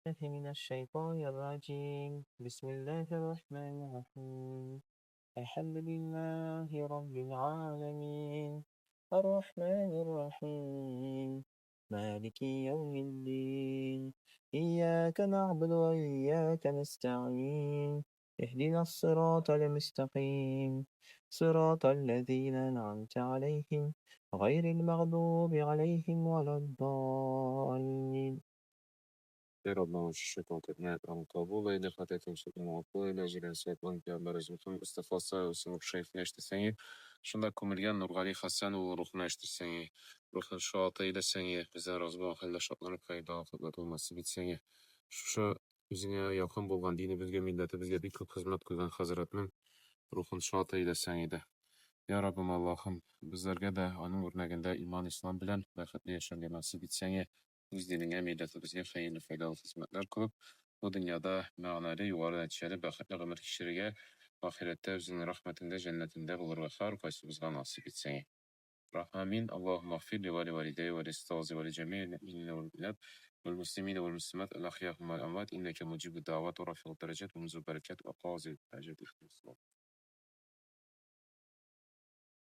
الله من الشيطان الرجيم بسم الله الرحمن الرحيم الحمد لله رب العالمين الرحمن الرحيم مالك يوم الدين إياك نعبد وإياك نستعين اهدنا الصراط المستقيم صراط الذين أنعمت عليهم غير المغضوب عليهم ولا الضالين. ربنا الشيطان تبنات عن قبول إلى خطية سكون وقول إلى جل سيطان كامل رزمكم استفاصة وسمك شايف ناشتسيني شنكم اليان نرغالي خسان وروح ناشتسيني روح الشاطئ إلى سيني بزا رزبان خلا شاطنا قيدا خطبتو مسبيت سيني شو بزنيا يقوم بولغان ديني بزجا ملة بزجا بيكو خزمت كزان خزرت من روح الشاطئ إلى سيني ده يا رب ما Allah'ım bizlerge de onun örneğinde iman İslam bilen bäxetli yaşam nasip etsene üz dinine milletibizge hayırlı faydalı hizmetler kılıp bu dünyada ma'nali yuvarı netiçeli bäxetli ömür kişirige ahirette özünün rahmetinde cennetinde bulur ve har kaysımızga nasip etsene. Amin. Allahümme gfir li ve li valideyye ve li istazi ve li cemi'il mu'minine vel mu'minat vel muslimine vel muslimat el ahyâhum vel amvat inneke mucibud davat ve rafi'ud derecet ve muzul berekat ve qazil hacet.